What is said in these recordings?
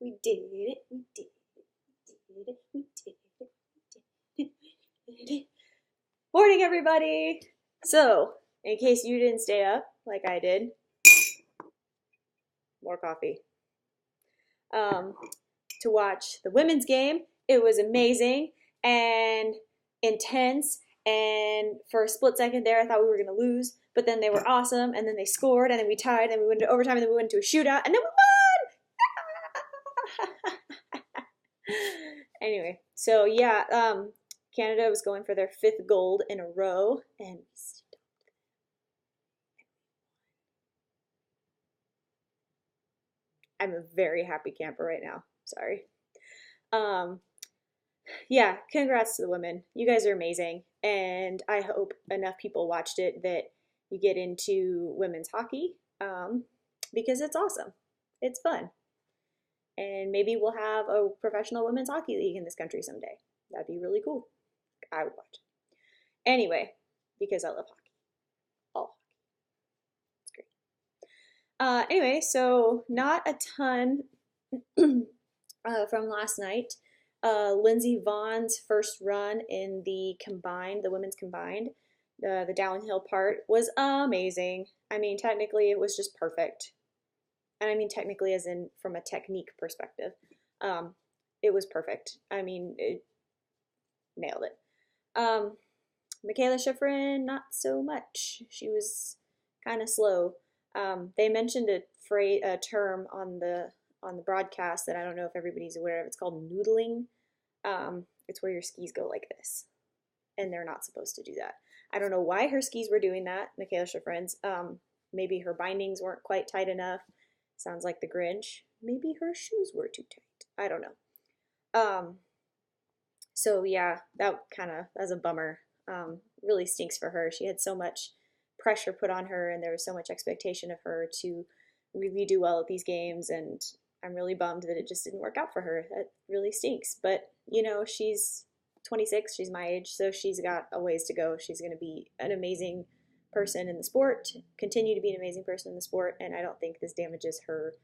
We did it. We did it. We did it. We did it. We did it. Morning, everybody. So, in case you didn't stay up like I did, more coffee. Um, to watch the women's game. It was amazing and intense. And for a split second there, I thought we were going to lose. But then they were awesome. And then they scored. And then we tied. And we went to overtime. And then we went to a shootout. And then we won! Anyway, so yeah, Canada was going for their fifth gold in a row. And I'm a very happy camper right now. Sorry. Um, yeah, congrats to the women. You guys are amazing. And I hope enough people watched it that you get into women's hockey because it's awesome. It's fun. And maybe we'll have a professional women's hockey league in this country someday. That'd be really cool. I would watch. Anyway, because I love hockey. All hockey. It's great. Anyway, so not a ton from last night. Lindsey Vohn's first run in the women's combined, the downhill part was amazing. I mean, technically it was just perfect. And I mean technically as in from a technique perspective. Um, it was perfect. I mean, it nailed it. Michaela Schifrin, not so much. She was kind of slow. They mentioned a term on the broadcast that I don't know if everybody's aware of. It's called noodling. It's where your skis go like this, and they're not supposed to do that. I don't know why her skis were doing that, Michaela Schifrin's. Maybe her bindings weren't quite tight enough. Sounds like the Grinch. Maybe her shoes were too tight. I don't know. Um, so yeah, that's a bummer. Really stinks for her. She had so much pressure put on her, and there was so much expectation of her to really do well at these games, and I'm really bummed that it just didn't work out for her. That really stinks. But she's 26. She's my age, so she's got a ways to go. She's going to be an amazing person in the sport, continue to be an amazing person in the sport, and I don't think this damages her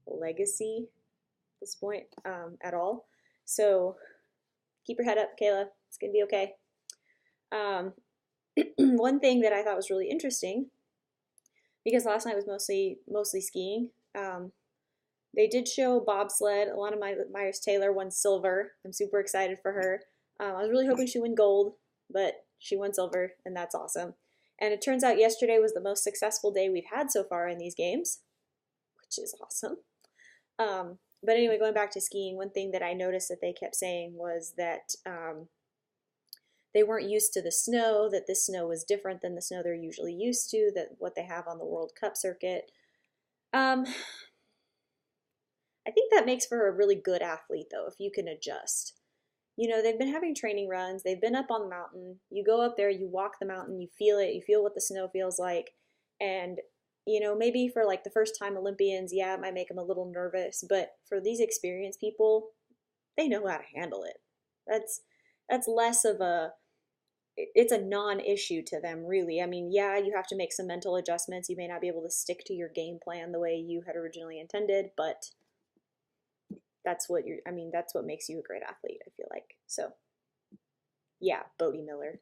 legacy at this point at all. So keep your head up, Kayla. It's gonna be okay. Um, one thing that I thought was really interesting, because last night was mostly skiing. They did show bobsled. Alana Myers Taylor won silver. I'm super excited for her. I was really hoping she win gold, but she won silver, and that's awesome. And it turns out yesterday was the most successful day we've had so far in these games, which is awesome. But anyway, going back to skiing, one thing that I noticed that they kept saying was that they weren't used to the snow, that this snow was different than the snow they're usually used to, that what they have on the World Cup circuit. I think that makes for a really good athlete, though, if you can adjust. They've been having training runs, they've been up on the mountain. You go up there, you walk the mountain, you feel it, you feel what the snow feels like. And, maybe for like the first time Olympians, yeah, it might make them a little nervous, but for these experienced people, they know how to handle it. That's less of it's a non-issue to them, really. I mean, yeah, you have to make some mental adjustments. You may not be able to stick to your game plan the way you had originally intended, but that's what makes you a great athlete, I feel like. So, yeah, Bodie Miller.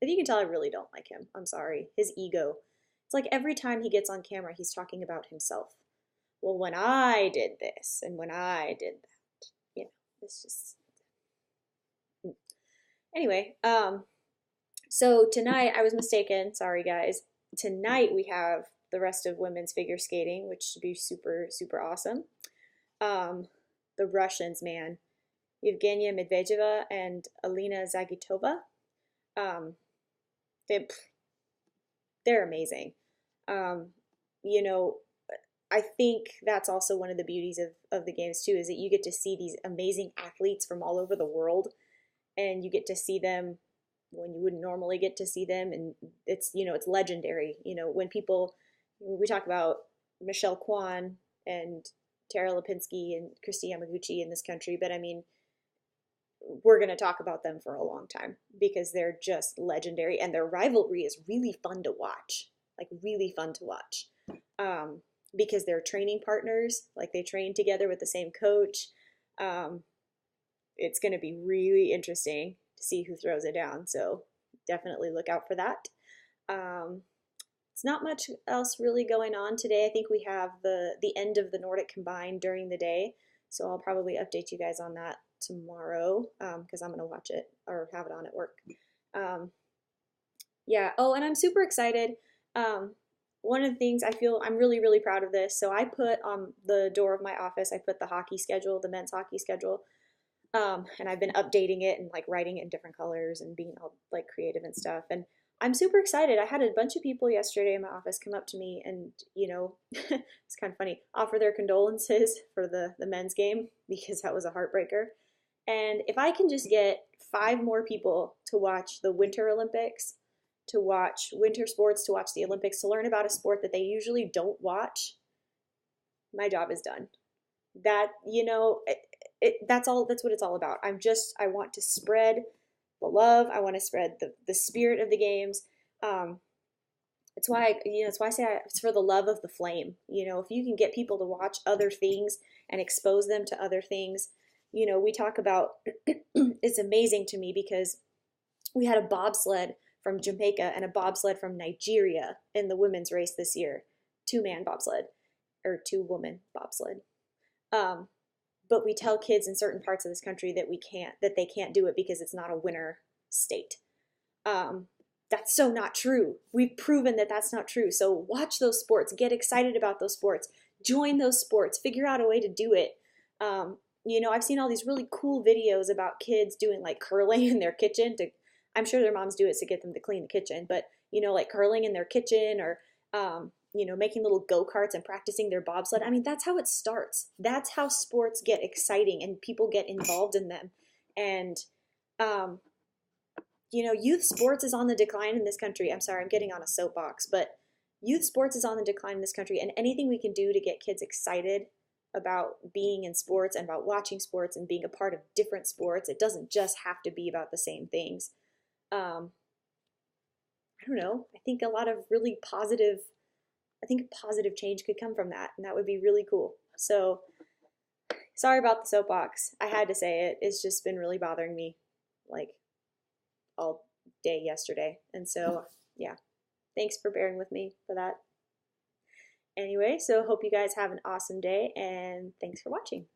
If you can tell, I really don't like him. I'm sorry. His ego. It's like every time he gets on camera, he's talking about himself. Well, when I did this and when I did that, it's just. Anyway, so tonight I was mistaken. Sorry, guys. Tonight we have the rest of women's figure skating, which should be super, super awesome. The Russians, man. Yevgenia Medvedeva and Alina Zagitova. Um, they, they're amazing. Um, you know, I think that's also one of the beauties of the games too, is that you get to see these amazing athletes from all over the world, and you get to see them when you wouldn't normally get to see them, and it's legendary. We talk about Michelle Kwan and Tara Lipinski and Kristi Yamaguchi in this country, but I mean, we're going to talk about them for a long time because they're just legendary, and their rivalry is really fun to watch. Like, really fun to watch. because they're training partners, like they train together with the same coach. Um, it's going to be really interesting to see who throws it down. So definitely look out for that. Um, it's not much else really going on today. I think we have the end of the Nordic Combined during the day, so I'll probably update you guys on that tomorrow because I'm gonna watch it or have it on at work. Um, yeah. Oh, and I'm super excited. Um, one of the things I feel I'm really proud of this. So I put on the door of my office, I put the hockey schedule, the men's hockey schedule, and I've been updating it and like writing it in different colors and being all like creative and stuff. And I'm super excited. I had a bunch of people yesterday in my office come up to me and, it's kind of funny, offer their condolences for the men's game because that was a heartbreaker. And if I can just get 5 more people to watch the Winter Olympics, to watch winter sports, to watch the Olympics, to learn about a sport that they usually don't watch, my job is done. That, that's what it's all about. I want to spread the love. I want to spread the spirit of the games. Um, it's why I say it's for the love of the flame. If you can get people to watch other things and expose them to other things, we talk about, it's amazing to me because we had a bobsled from Jamaica and a bobsled from Nigeria in the women's race this year, 2-man bobsled or 2-woman bobsled. Um, but we tell kids in certain parts of this country that they can't do it because it's not a winter state. Um, that's so not true. We've proven that that's not true. So watch those sports, get excited about those sports, join those sports, figure out a way to do it. I've seen all these really cool videos about kids doing like curling in their kitchen I'm sure their moms do it to get them to clean the kitchen, but like curling in their kitchen or making little go-karts and practicing their bobsled. I mean, that's how it starts. That's how sports get exciting and people get involved in them. And, youth sports is on the decline in this country. I'm sorry, I'm getting on a soapbox, but youth sports is on the decline in this country. And anything we can do to get kids excited about being in sports and about watching sports and being a part of different sports, it doesn't just have to be about the same things. I don't know. I think a positive change could come from that, and that would be really cool. So, sorry about the soapbox. I had to say it. It's just been really bothering me like all day yesterday. And so, yeah, thanks for bearing with me for that. Anyway, so hope you guys have an awesome day, and thanks for watching.